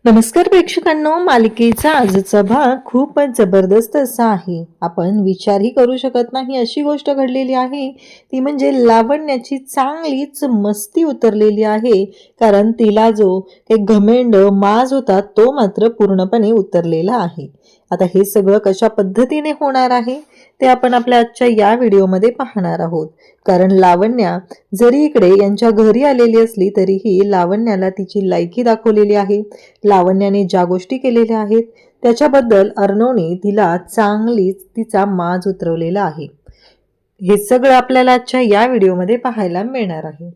नमस्कार प्रेक्षकांनो, मालिकेचा आजचा भाग खूपच जबरदस्त असा आहे. आपण विचारही करू शकत नाही अशी गोष्ट घडलेली आहे. ती म्हणजे लावण्याची चांगलीच मस्ती उतरलेली आहे. कारण तिला जो एक घमेंड माज होता तो मात्र पूर्णपणे उतरलेला आहे. आता हे सगळं कशा पद्धतीने होणार आहे ते आपण आपल्या आजच्या या व्हिडिओमध्ये पाहणार आहोत. कारण लावण्या जरी इकडे यांच्या घरी आलेली असली तरीही लावण्याला तिची लायकी दाखवलेली आहे. लावण्याने ज्या गोष्टी केलेल्या आहेत त्याच्याबद्दल अर्णवने तिला चांगलीच तिचा माज उतरवलेला आहे. हे सगळं आपल्याला आजच्या या व्हिडिओमध्ये पाहायला मिळणार आहे.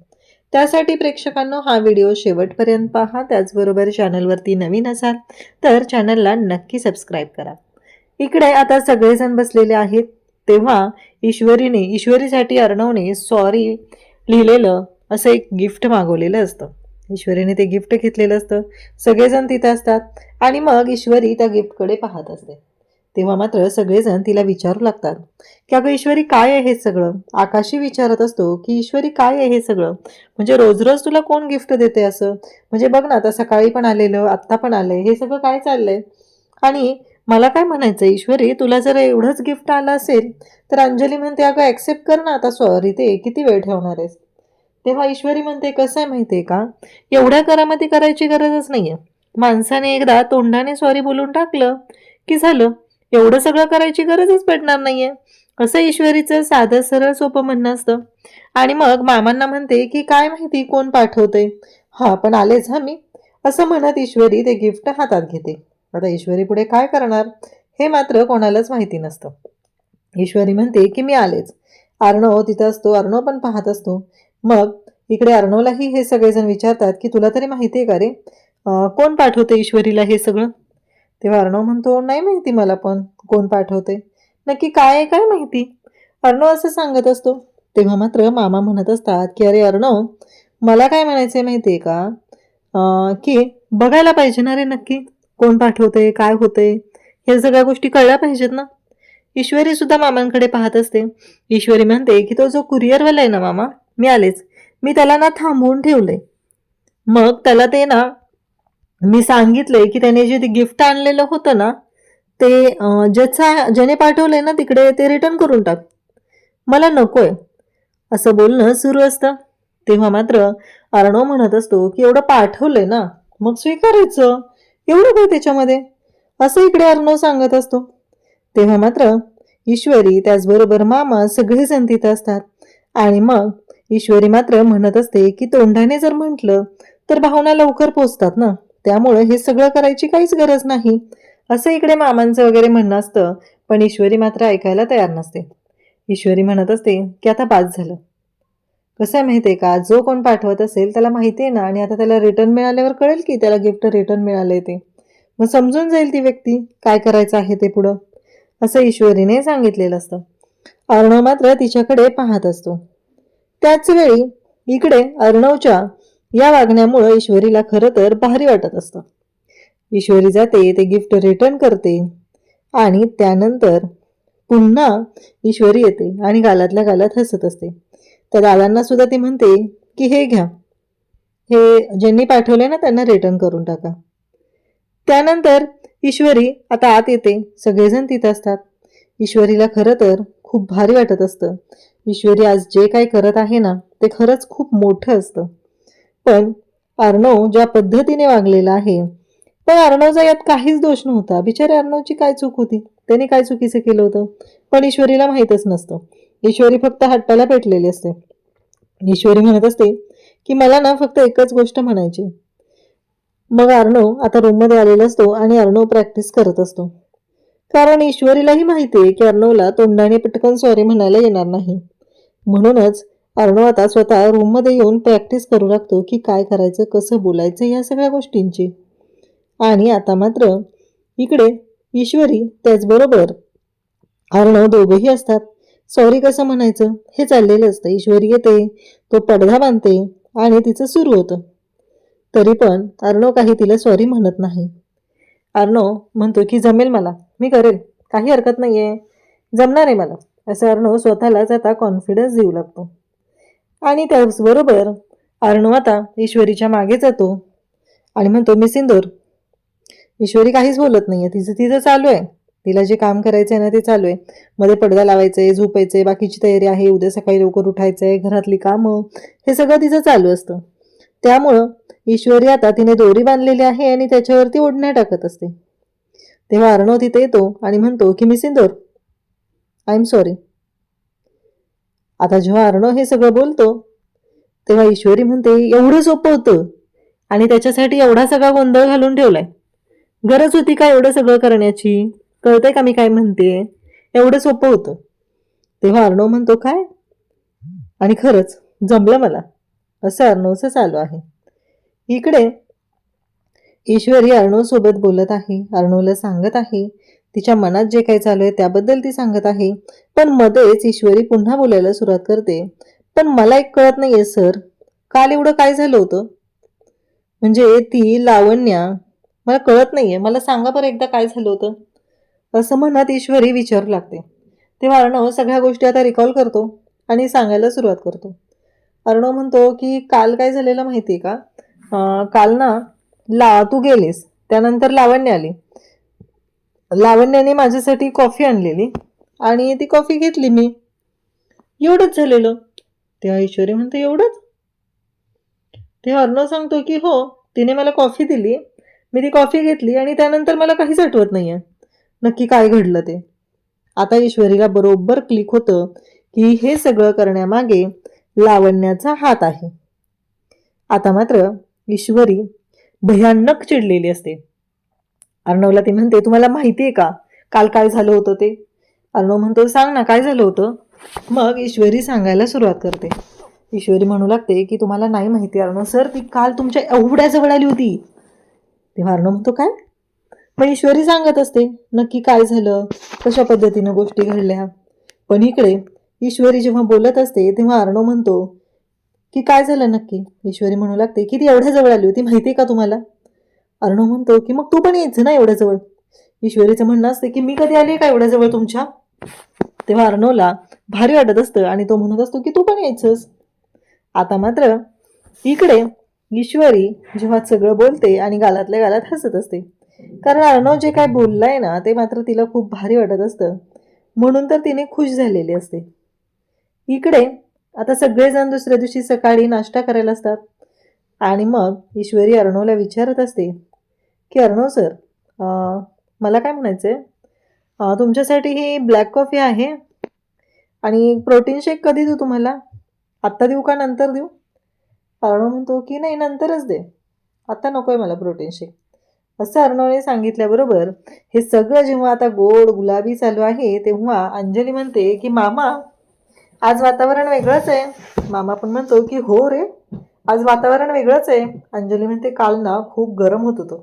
त्यासाठी प्रेक्षकांनो हा व्हिडिओ शेवटपर्यंत पहा. त्याचबरोबर चॅनलवरती नवीन असाल तर चॅनलला नक्की सबस्क्राईब करा. इकडे आता सगळेजण बसलेले आहेत तेव्हा ईश्वरीसाठी अर्णवने सॉरी लिहिलेलं असं एक गिफ्ट मागवलेलं असतं. ईश्वरीने ते गिफ्ट घेतलेलं असतं. सगळेजण तिथे असतात आणि मग ईश्वरी त्या गिफ्टकडे पाहत असते. तेव्हा मात्र सगळेजण तिला विचारू लागतात की अगं ईश्वरी काय आहे हे सगळं. आकाशी विचारत असतो की ईश्वरी काय आहे हे सगळं, म्हणजे रोज रोज तुला कोण गिफ्ट देते असं, म्हणजे बघ ना आता सकाळी पण आलेलं आत्ता पण आलंय, हे सगळं काय चाललंय. आणि मला काय म्हणायचं ईश्वरी, तुला जर एवढंच गिफ्ट आलं असेल तर अंजली म्हणते अगं ॲक्सेप्ट कर ना आता, सॉरी ते किती वेळ ठेवणार आहेस. तेव्हा ईश्वरी म्हणते कसं आहे माहितीये का, एवढ्या करामती करायची गरजच नाहीये. माणसाने एकदा तोंडाने सॉरी बोलून टाकलं की झालं, एवढं सगळं करायची गरजच पडणार नाहीये, असं ईश्वरीचं साधं सरळ सोपं म्हणणं असतं. आणि मग मामांना म्हणते की काय माहिती कोण पाठवते, हा पण आलेच हा मी, असं म्हणत ईश्वरी ते गिफ्ट हातात घेते. आता ईश्वरी पुढे काय करणार हे मात्र कोणालाच माहिती नसतं. ईश्वरी म्हणते की मी आलेच. अर्णव तिथं असतो, अर्णव पण पाहत असतो. मग इकडे अर्णवलाही हे सगळेजण विचारतात की तुला तरी माहिती आहे का रे, कोण पाठवते ईश्वरीला हे सगळं. तेव्हा अर्णव म्हणतो नाही माहिती मला पण कोण पाठवते, नक्की काय आहे काय माहिती, अर्णव असं सांगत असतो. तेव्हा मात्र मामा म्हणत असतात की अरे अर्णव, मला काय म्हणायचंय माहितीये का, की बघायला पाहिजे ना रे नक्की कोण पाठवते काय होते, हे सगळ्या गोष्टी कळल्या पाहिजेत ना. ईश्वरी सुद्धा मामांकडे पाहत असते. ईश्वरी म्हणते की तो जो कुरिअरवाला आहे ना मामा, मी आलेच, मी त्याला ना थांबवून ठेवले. मग त्याला ते ना मी सांगितलंय की त्याने जे ते गिफ्ट आणलेलं होतं ना ते ज्याने पाठवलंय ना तिकडे ते रिटर्न करून टाक, मला नकोय, असं बोलणं सुरू असतं. तेव्हा मात्र अर्णव म्हणत असतो की एवढं पाठवलंय ना मग स्वीकारायचं, एवढं काय त्याच्यामध्ये, असं इकडे अर्णव सांगत असतो. तेव्हा मात्र ईश्वरी त्याचबरोबर मामा सगळेजण तिथं असतात. आणि मग ईश्वरी मात्र म्हणत असते की तोंडाने जर म्हटलं तर भावना लवकर पोचतात ना, त्यामुळे हे सगळं करायची काहीच गरज नाही, असं इकडे मामांचं वगैरे म्हणणं असतं. पण ईश्वरी मात्र ऐकायला तयार नसते. ईश्वरी म्हणत असते की आता बास झालं. कसं आहे माहितीये का, जो कोण पाठवत असेल त्याला माहिती आहे ना, आणि आता त्याला रिटर्न मिळाल्यावर कळेल की त्याला गिफ्ट रिटर्न मिळालंय ते, मग समजून जाईल ती व्यक्ती काय करायचं आहे ते पुढं, असं ईश्वरीने सांगितलेलं असतं. अर्णव मात्र तिच्याकडे पाहत असतो. त्याच वेळी इकडे अर्णवच्या या वागण्यामुळे ईश्वरीला खरं तर भारी वाटत असतं. ईश्वरी जाते ते गिफ्ट रिटर्न करते आणि त्यानंतर पुन्हा ईश्वरी येते आणि गालातल्या गालात हसत असते. त्या दादांना सुद्धा ती म्हणते की हे घ्या, हे ज्यांनी पाठवले ना त्यांना रिटर्न करून टाका. त्यानंतर ईश्वरी आता आत येते, सगळेजण तिथं असतात. ईश्वरीला खरं तर खूप भारी वाटत असतं. ईश्वरी आज जे काय करत आहे ना ते खरंच खूप मोठं असतं. पण अर्णव ज्या पद्धतीने वागलेला आहे, पण अर्णवचा यात काहीच दोष नव्हता. बिचारे अर्णवची काय चूक होती, त्याने काय चुकीचं केलं होतं, पण ईश्वरीला माहीतच नसतं. ईश्वरी फक्त हट्टाला पेटलेली असते. ईश्वरी म्हणत असते की मला ना फक्त एकच गोष्ट म्हणायची. मग अर्णव आता रूममध्ये आलेला असतो आणि अर्णव प्रॅक्टिस करत असतो. कारण ईश्वरीलाही माहिती आहे की अर्णवला तोंडाने पटकन सॉरी म्हणायला येणार नाही. म्हणूनच अर्णव आता स्वतः रूममध्ये येऊन प्रॅक्टिस करू लागतो की काय करायचं, कसं बोलायचं, या सगळ्या गोष्टींची. आणि आता मात्र इकडे ईश्वरी त्याचबरोबर अर्णव दोघंही असतात. सॉरी कसं म्हणायचं हे चाललेलं असतं. ईश्वरी येते, तो पडदा बांधते आणि तिचं सुरू होतं. तरी पण अर्णव काही तिला सॉरी म्हणत नाही. अर्णव म्हणतो की जमेल मला, मी करेल, काही हरकत नाहीये, जमणार आहे मला, असं अर्णव स्वतःलाच आता कॉन्फिडन्स देऊ लागतो. आणि त्याचबरोबर अर्णव आता ईश्वरीच्या मागे जातो आणि म्हणतो मी सिंदूर, ईश्वरी काहीच बोलत नाहीये, तिचं तिचं चालू आहे. तिला जे काम करायचंय ना ते चालू आहे. मध्ये पडदा लावायचंय, झोपायचंय, बाकीची तयारी आहे, उद्या सकाळी लवकर उठायचंय, घरातली कामं, हे सगळं तिचं चालू असतं. त्यामुळं ईश्वरी आता तिने दोरी बांधलेली आहे आणि त्याच्यावरती ओढण्या टाकत असते. तेव्हा अर्णव तिथे येतो आणि म्हणतो की miss Indore, I am sorry. आता जेव्हा अर्णव हे सगळं बोलतो तेव्हा ईश्वरी म्हणते, एवढं सोपं होतं आणि त्याच्यासाठी एवढा सगळा गोंधळ घालून ठेवलाय. गरज होती का एवढं सगळं करण्याची? कळतंय का मी काय म्हणते? एवढं सोपं होतं. तेव्हा अर्णव म्हणतो, काय? आणि खरंच जमलं मला, असं अर्णवचं चालू आहे. इकडे ईश्वरी अर्णव सोबत बोलत आहे, अर्णवला सांगत आहे, तिच्या मनात जे काही चालू आहे त्याबद्दल ती सांगत आहे. पण मध्येच ईश्वरी पुन्हा बोलायला सुरुवात करते, पण मला एक कळत नाहीये सर, काल एवढं काय झालं होतं? म्हणजे ती लावण्या, मला कळत नाहीये, मला सांगा बरं एकदा काय झालं होतं, असं म्हणत ईश्वरी विचारू लागते. तेव्हा अर्णव सगळ्या गोष्टी आता रिकॉल करतो आणि सांगायला सुरुवात करतो. अर्णव म्हणतो की काल काय झालेलं माहिती आहे का, काल ना तू गेलीस, त्यानंतर लावण्य आली. लावण्याने माझ्यासाठी कॉफी आणलेली आणि ती कॉफी घेतली मी, एवढंच झालेलं. तेव्हा ईश्वरी म्हणते, एवढंच? तेव्हा अर्णव सांगतो की हो, तिने मला कॉफी दिली, मी ती कॉफी घेतली आणि त्यानंतर मला काहीच आठवत नाहीये नक्की काय घडलं ते. आता ईश्वरीला बरोबर क्लिक होतं की हे सगळं करण्यामागे लावण्याचा हात आहे. आता मात्र ईश्वरी भयानक चिडलेली असते. अर्णवला ती म्हणते, तुम्हाला माहिती आहे का काल काय झालं होतं ते? अर्णव म्हणतो, सांग ना काय झालं होतं. मग ईश्वरी सांगायला सुरुवात करते. ईश्वरी म्हणू लागते की तुम्हाला नाही माहिती अर्णव सर, ती काल तुमच्या एवढ्या जवळ आली होती. तेव्हा अर्णव म्हणतो, काय? मग ईश्वरी सांगत असते नक्की काय झालं, कशा पद्धतीनं गोष्टी घडल्या. पण इकडे ईश्वरी जेव्हा बोलत असते तेव्हा अर्णव म्हणतो की काय झालं नक्की. ईश्वरी म्हणू लागते की ती एवढ्या जवळ आली होती, माहिती आहे का तुम्हाला? अर्णव म्हणतो की मग तू पण यायचं ना एवढ्या जवळ. ईश्वरीचं म्हणणं असते की मी कधी आले का एवढ्या जवळ तुमच्या. तेव्हा अर्णवला भारी वाटत असतं आणि तो म्हणत असतो की तू पण यायचंस. आता मात्र इकडे ईश्वरी जेव्हा सगळं बोलते आणि गालातल्या गालात हसत असते, कारण अर्णव जे काय बोललाय ना ते मात्र तिला खूप भारी वाटत असतं, म्हणून तर तिने खुश झालेली असते. इकडे आता सगळेजण दुसऱ्या दिवशी सकाळी नाश्ता करायला असतात आणि मग ईश्वरी अर्णवला विचारत असते की अर्णव सर, मला काय म्हणायचंय, तुमच्यासाठी ही ब्लॅक कॉफी आहे आणि प्रोटीन शेक कधी देऊ तुम्हाला, आत्ता देऊ का नंतर देऊ? अर्णव म्हणतो की नाही नंतरच दे, आता नको आहे मला प्रोटीन शेक, असं अर्णवने सांगितल्याबरोबर हे सगळं जेव्हा आता गोड गुलाबी चालू आहे तेव्हा अंजली म्हणते की मामा आज वातावरण वेगळंच आहे. मामा पण म्हणतो की हो रे, आज वातावरण वेगळंच आहे. अंजली म्हणते काल ना खूप गरम होत होतं,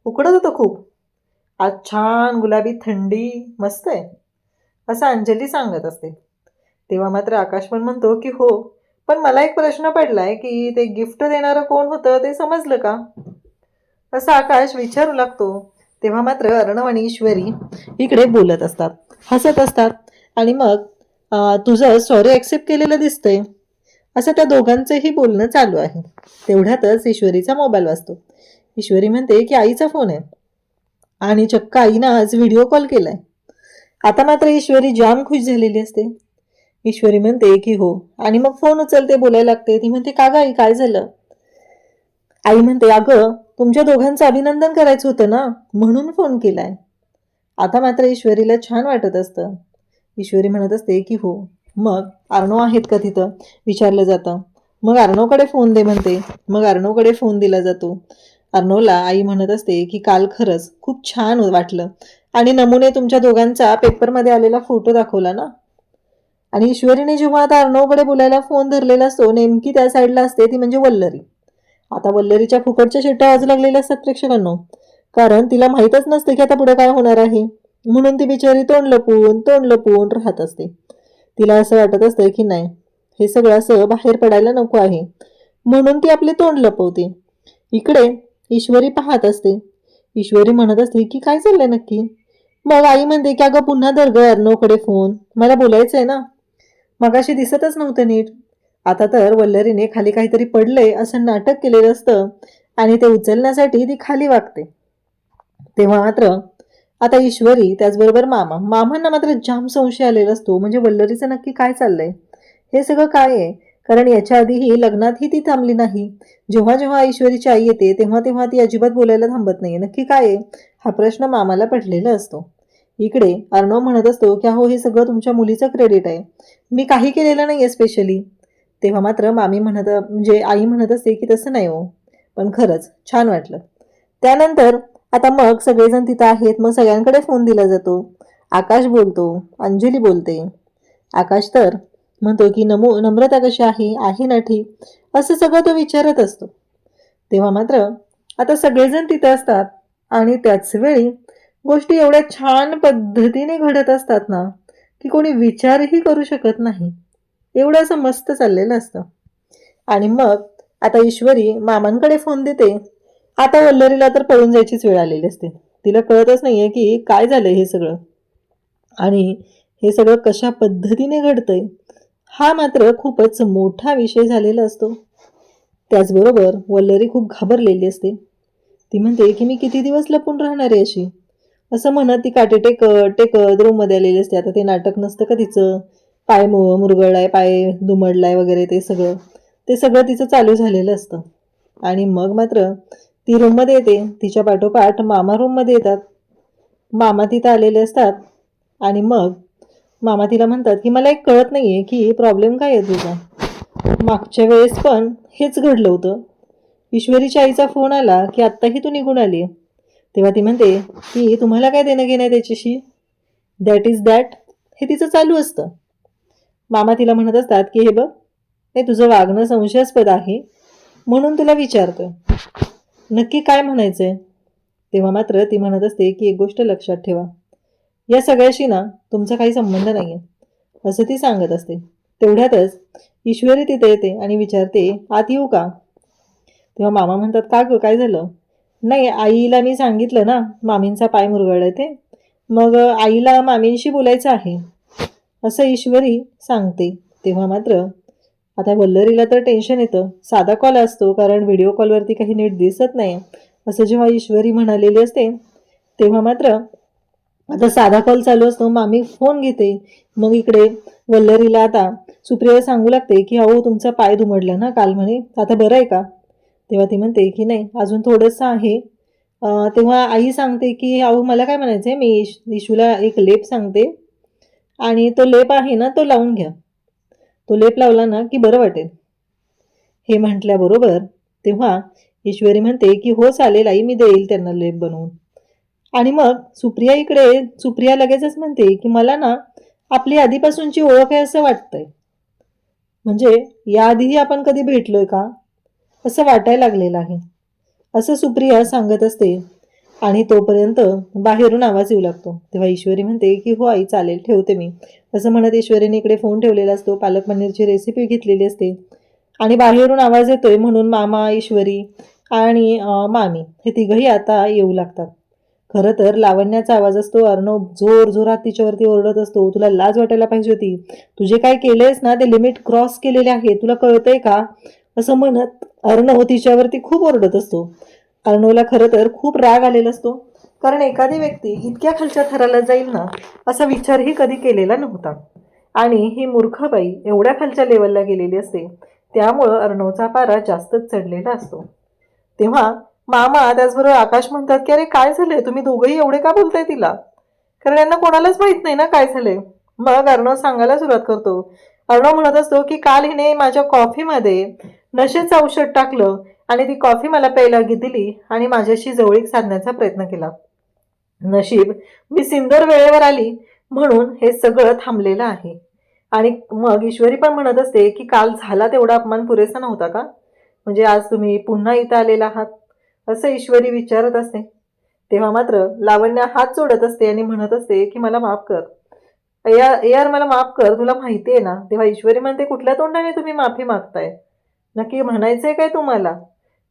उकडत होतं खूप, आज छान गुलाबी थंडी मस्त आहे, असं अंजली सांगत असते. तेव्हा मात्र आकाश पण म्हणतो की हो, पण मला एक प्रश्न पडलाय की ते गिफ्ट देणारं कोण होतं ते समजलं का, असं आकाश विचारू लागतो. तेव्हा मात्र अर्णव आणि ईश्वरी इकडे बोलत असतात, हसत असतात आणि मग तुझं सॉरी ॲक्सेप्ट केलेलं दिसतंय, असं त्या दोघांचंही बोलणं चालू आहे. तेवढ्यातच ईश्वरीचा मोबाईल वाजतो. ईश्वरी म्हणते की आईचा फोन आहे आणि चक्क आईनं आज व्हिडिओ कॉल केलाय. आता मात्र ईश्वरी जाम खुश झालेली असते. ईश्वरी म्हणते की हो आणि मग फोन उचलते, बोलायला लागते. ती म्हणते का ग आई काय झालं? आई म्हणते अगं तुमच्या दोघांचं अभिनंदन करायचं होतं ना म्हणून फोन केलाय. आता मात्र ईश्वरीला छान वाटत असतं. ईश्वरी म्हणत असते की हो. मग अर्णव आहेत का तिथं विचारलं जातं. मग अर्णवकडे फोन दे म्हणते. मग अर्णवकडे फोन दिला जातो. अर्णवला आई म्हणत असते की काल खरंच खूप छान वाटलं आणि नमुने तुमच्या दोघांचा पेपरमध्ये आलेला फोटो दाखवला ना. आणि ईश्वरीने जेव्हा आता अर्णवकडे बोलायला फोन धरलेला असतो नेमकी त्या साईडला असते ती म्हणजे वल्लरी. आता वल्लरीच्या फुकटच्या शिट्ट्या वाजू लागलेल्या असतात प्रेक्षकांनो, कारण तिला माहीतच नसते की आता पुढे काय होणार आहे, म्हणून ती बिचारी तोंड लपवून राहत असते. तिला असं वाटत असतं की नाही हे सगळं असं बाहेर पडायला नको आहे, म्हणून ती आपले तोंड लपवते. इकडे ईश्वरी पाहत असते. ईश्वरी म्हणत असते की काय चाललंय नक्की. मग आई म्हणते की अगं पुन्हा धर ग अर्णवकडे फोन, मला बोलायचंय ना, मगाशी दिसतच नव्हतं नीट. आता तर वल्लरीने खाली काहीतरी पडलंय असं नाटक केलेलं असतं आणि ते उचलण्यासाठी ती खाली वागते. तेव्हा मात्र आता ईश्वरी त्याचबरोबर मामांना मात्र जाम संशय आलेला असतो. म्हणजे वल्लरीचं नक्की काय चाललंय, हे सगळं काय आहे? कारण याच्या आधीही लग्नातही ती थांबली नाही. जेव्हा जेव्हा ईश्वरीची आई येते तेव्हा तेव्हा ती अजिबात बोलायला थांबत नाहीये. नक्की काय आहे हा प्रश्न मामाला पडलेला असतो. इकडे अर्णव म्हणत असतो की अहो हे सगळं तुमच्या मुलीचं क्रेडिट आहे, मी काही केलेलं नाहीये स्पेशली. तेव्हा मात्र मामी म्हणत म्हणजे आई म्हणत असते की तसं नाही हो, पण खरंच छान वाटलं. त्यानंतर आता मग सगळेजण तिथं आहेत. मग सगळ्यांकडे फोन दिला जातो. आकाश बोलतो, अंजली बोलते. आकाश तर म्हणतो की नम्रता कशी आहे, आहे ना ठीक, असं सगळं तो विचारत असतो. तेव्हा मात्र आता सगळेजण तिथे असतात आणि त्याच वेळी गोष्टी एवढ्या छान पद्धतीने घडत असतात ना की कोणी विचारही करू शकत नाही. एवढं असं मस्त चाललेलं असतं. आणि मग आता ईश्वरी मामांकडे फोन देते. आता वल्लरीला तर पळून जायचीच वेळ आलेली असते. तिला कळतच नाहीये की काय झालंय हे सगळं आणि हे सगळं कशा पद्धतीने घडतंय. हा मात्र खूपच मोठा विषय झालेला असतो. त्याचबरोबर वल्लरी खूप घाबरलेली असते. ती म्हणते की मी किती दिवस लपून राहणार आहे अशी, असं म्हणत ती काठी टेकत टेकत रूममध्ये आलेली असते. आता ते नाटक नसतं का तिचं, पाय मुरगळलाय, पाय दुमडलाय वगैरे, ते सगळं तिचं चालू झालेलं असतं. आणि मग मात्र ती रूममध्ये येते. तिच्या पाठोपाठ मामा रूममध्ये येतात. मामा तिथं आलेले असतात. आणि मग मामा तिला म्हणतात की मला एक कळत नाहीये की प्रॉब्लेम काय आहे तुझा. मागच्या वेळेस पण हेच घडलं होतं. ईश्वरीच्या आईचा फोन आला की आत्ताही तू निघून आली. तेव्हा ती म्हणते की तुम्हाला काय देणं घेणं त्याच्याशी, दॅट इज दॅट, हे तिचं चालू असतं. मामा तिला म्हणत असतात की हे बघ, हे तुझं वागणं संशयास्पद आहे म्हणून तुला विचारतोय, नक्की काय म्हणायचंय. तेव्हा मात्र ती म्हणत असते की एक गोष्ट लक्षात ठेवा, या सगळ्याशी ना तुमचा काही संबंध नाहीये, असं ती सांगत असते. तेवढ्यातच ईश्वरी तिथे येते आणि विचारते आत येऊ का. तेव्हा मामा म्हणतात का ग, काय झालं. नाही, आईला मी सांगितलं ना मामींचा पाय मुरगळलाय ते, मग आईला मामींशी बोलायचं आहे असं ईश्वरी सांगते. तेव्हा मात्र आता वल्लरीला तर टेन्शन येतं. साधा कॉल असतो कारण व्हिडिओ कॉलवरती काही नीट दिसत नाही असं जेव्हा ईश्वरी म्हणालेली असते, तेव्हा मात्र आता साधा कॉल चालू असतो. मामी फोन घेते. मग इकडे वल्लरीला आता सुप्रिया सांगू लागते की अहो तुमचा पाय दुमडला ना काल म्हणे, आता बरं आहे का. तेव्हा ती म्हणते की नाही अजून थोडंसं आहे. तेव्हा आई सांगते की अहो मला काय म्हणायचं आहे, मी इशूला एक लेप सांगते आणि तो लेप आहे ना तो लावून घ्या, तो लेप लावला ना की बरं वाटेल. हे म्हटल्याबरोबर तेव्हा ईश्वरी म्हणते की हो चालेल आई, मी देईल त्यांना लेप बनवून. आणि मग सुप्रिया लगेचच म्हणते की मला ना आपली आधीपासूनची ओळख आहे असं वाटतंय, म्हणजे याआधीही आपण कधी भेटलोय का असं वाटायला लागलेलं आहे, असं सुप्रिया सांगत असते. आणि तोपर्यंत बाहेरून आवाज येऊ लागतो. तेव्हा ईश्वरी म्हणते की हो आई चालेल, ठेवते मी, असं म्हणत ईश्वरीने इकडे फोन ठेवलेला असतो. पालक पनीरची रेसिपी घेतलेली असते आणि बाहेरून आवाज येतोय म्हणून मामा, ईश्वरी आणि मामी हे तिघही आता येऊ लागतात. खरं तर लावण्याचा आवाज असतो. अर्णव जोर जोरात तिच्यावरती ओरडत असतो, तुला लाज वाटायला पाहिजे होती, तुझे काय केलेस ना ते लिमिट क्रॉस केलेले आहे, तुला कळतंय का, असं म्हणत अर्णव तिच्यावरती खूप ओरडत असतो. अर्णवला खरं तर खूप राग आलेला असतो, कारण एखादी व्यक्ती इतक्या खालच्या थराला जाईल ना असा विचारही कधी केलेला नव्हता. आणि ही मूर्ख बाई एवढ्या खालच्या लेवलला गेलेली असते, त्यामुळं अर्णवचा पारा जास्तच चढलेला असतो. तेव्हा मामा त्याचबरोबर आकाश म्हणतात की अरे काय झालंय, तुम्ही दोघंही एवढे का बोलताय तिला, कारण यांना कोणालाच माहित नाही ना काय झालंय. मग अर्णव सांगायला सुरुवात करतो. अर्णव म्हणत असतो की काल हिने माझ्या कॉफीमध्ये नशेचं औषध टाकलं आणि ती कॉफी मला प्यायला दिली आणि माझ्याशी जवळीक साधण्याचा प्रयत्न केला. नशीब मी सिंदर वेळेवर आली म्हणून हे सगळं थांबलेलं आहे. आणि मग ईश्वरी पण म्हणत असते की काल झाला तेवढा अपमान पुरेसा नव्हता का, म्हणजे आज तुम्ही पुन्हा इथं आलेला आहात, असं ईश्वरी विचारत असते. तेव्हा मात्र लावण्या हात जोडत असते आणि म्हणत असते की मला माफ कर यार, मला माफ कर, तुला माहिती आहे ना. तेव्हा ईश्वरी म्हणते कुठल्या तोंडाने तुम्ही माफी मागताय, नक्की म्हणायचंय काय तुम्हाला.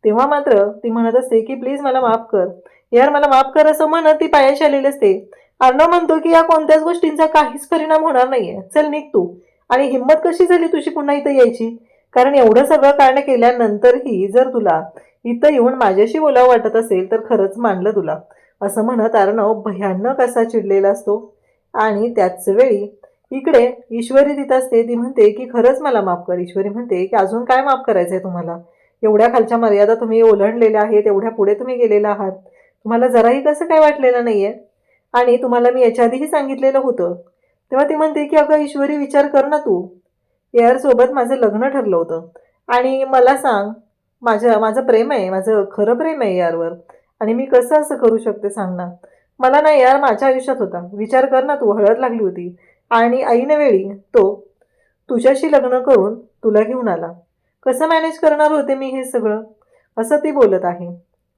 तेव्हा मात्र ती म्हणत असते की प्लीज मला माफ कर यार, मला माफ कर, असं म्हणत ती पायाशी आलेली असते. अर्णव म्हणतो की या कोणत्याच गोष्टींचा काहीच परिणाम होणार नाहीये, चल निघ तू. आणि हिंमत कशी झाली तुझी पुन्हा इथं यायची, कारण एवढं सगळं कारण केल्यानंतरही जर तुला इथं येऊन माझ्याशी बोलावं वाटत असेल तर खरंच मानलं तुला, असं म्हणत अर्णव भयानक असा चिडलेला असतो. आणि त्याच वेळी इकडे ईश्वरी तिथं असते. ती म्हणते की खरंच मला माफ कर. ईश्वरी म्हणते की अजून काय माफ करायचं आहे तुम्हाला? एवढ्या खालच्या मर्यादा तुम्ही ओलांडलेल्या आहेत, एवढ्या पुढे तुम्ही गेलेला आहात, तुम्हाला जराही कसं काय वाटलेलं नाही आहे? आणि तुम्हाला मी याच्या आधीही सांगितलेलं होतं. तेव्हा ती म्हणते की अगं ईश्वरी, विचार कर ना तू, यारसोबत माझं लग्न ठरलं होतं आणि मला सांग, माझं प्रेम आहे, माझं खरं प्रेम आहे यारवर, आणि मी कसं असं करू शकते सांग ना? मला ना यार माझ्या आयुष्यात होता, विचार कर ना तू, हळद लागली होती आणि ऐनवेळी तो तुझ्याशी लग्न करून तुला घेऊन आला. कसं मॅनेज करणार होते मी हे सगळं? असं ती बोलत आहे.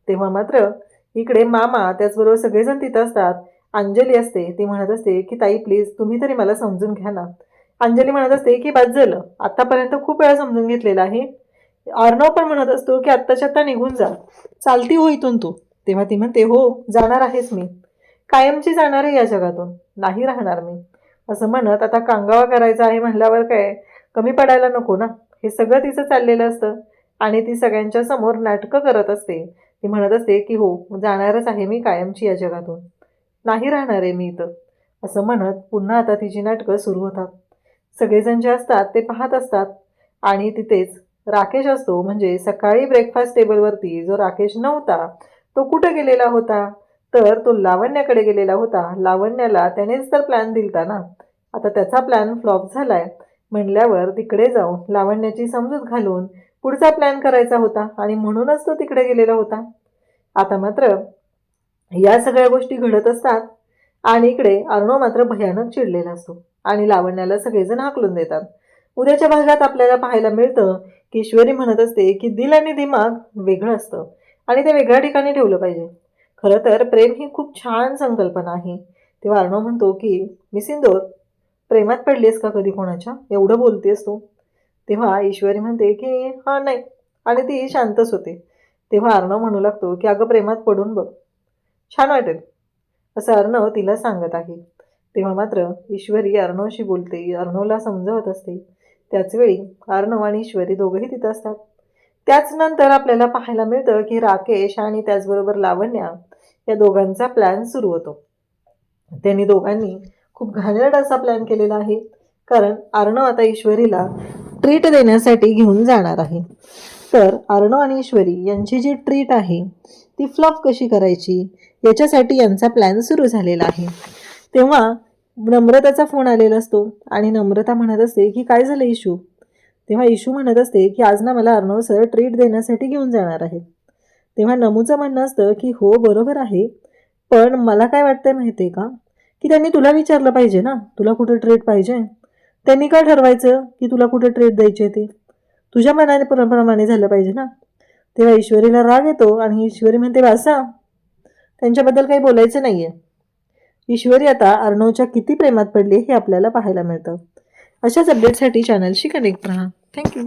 तेव्हा मात्र इकडे मामा त्याचबरोबर सगळेजण तिथं असतात. अंजली असते. ती म्हणत असते की ताई प्लीज तुम्ही तरी मला समजून घ्या ना. अंजली म्हणत असते की बस झालं, आतापर्यंत खूप वेळा समजून घेतलेलं आहे. अर्णव पण म्हणत असतो की आत्ताच्या आत्ता निघून जा, चालती हो इथून तू. तेव्हा ती म्हणते हो जाणार आहेच मी, कायमची जाणार आहे या जगातून, नाही राहणार मी. असं म्हणत आता कांगावा करायचा आहे म्हणल्यावर काय कमी पडायला नको ना. हे सगळं तिचं चाललेलं असतं आणि ती सगळ्यांच्या समोर नाटकं करत असते. ती म्हणत असते की हो जाणारच आहे मी कायमची या जगातून, नाही राहणार आहे मी इथं. असं म्हणत पुन्हा आता तिची नाटकं सुरू होतात. सगळेजण जे असतात ते पाहत असतात आणि तिथेच राकेश असतो. म्हणजे सकाळी ब्रेकफास्ट टेबलवरती जो राकेश नव्हता तो कुठं गेलेला होता? तर तो लावण्याकडे गेलेला होता. लावण्याला त्यानेच तर प्लॅन दिलता ना. आता त्याचा प्लॅन फ्लॉप झालाय म्हणल्यावर तिकडे जाऊन लावण्याची समजूत घालून पुढचा प्लॅन करायचा होता आणि म्हणूनच तो तिकडे गेलेला होता. आता मात्र या सगळ्या गोष्टी घडत असतात आणि इकडे अर्णव मात्र भयानक चिडलेला असतो आणि लावण्याला सगळेजण हाकलून देतात. उद्याच्या भागात आपल्याला पाहायला मिळतं की ईश्वरी म्हणत असते की दिल आणि दिमाग वेगळं असतं आणि ते वेगळ्या ठिकाणी ठेवलं पाहिजे. खरं तर प्रेम ही खूप छान संकल्पना आहे. तेव्हा अर्णव म्हणतो की मी सिंदूर, प्रेमात पडलीस का कधी कोणाच्या? एवढं बोलतेस तू? तेव्हा ईश्वरी म्हणते की हां नाही, आणि ती शांतच होते. तेव्हा अर्णव म्हणू लागतो की अगं प्रेमात पडून बघ, छान वाटेल, असं अर्णव तिला सांगत आहे. तेव्हा मात्र ईश्वरी अर्णवशी बोलते, अर्णवला समजवत असते. त्याचवेळी अर्णव आणि ईश्वरी दोघंही तिथं असतात. त्याच नंतर आपल्याला पाहायला मिळतं की राकेश आणि त्याचबरोबर लावण्या या दोघांचा प्लॅन सुरू होतो. त्यांनी दोघांनी खूप घाणेरडा असा प्लॅन केलेला आहे. कारण अर्णव आता ईश्वरीला ट्रीट देण्यासाठी घेऊन जाणार आहे. तर अर्णव आणि ईश्वरी यांची जी ट्रीट आहे ती फ्लॉप कशी करायची याच्यासाठी यांचा प्लॅन सुरू झालेला आहे. तेव्हा नम्रताचा फोन आलेला असतो आणि नम्रता म्हणत असते की काय झालं इशू? तेव्हा इशू म्हणत असते की आज ना मला अर्णव सर ट्रीट देण्यासाठी घेऊन जाणार आहेत. तेव्हा नमूचं म्हणणं असतं की हो बरोबर आहे, पण मला काय वाटतंय माहिती आहे का, की त्यांनी तुला विचारलं पाहिजे ना तुला कुठं ट्रीट पाहिजे. त्यांनी काय ठरवायचं की तुला कुठं ट्रीट द्यायची ते? तुझ्या मनाने प्रमाणे झालं पाहिजे ना. तेव्हा ईश्वरीला राग येतो आणि ईश्वरी म्हणते वासा, त्यांच्याबद्दल काही बोलायचं नाही आहे. ईश्वरी आता अर्णवच्या किती प्रेमात पडली हे आपल्याला पाहायला मिळतं. अशाच अपडेटसाठी चॅनलशी कनेक्ट राहा. थँक्यू.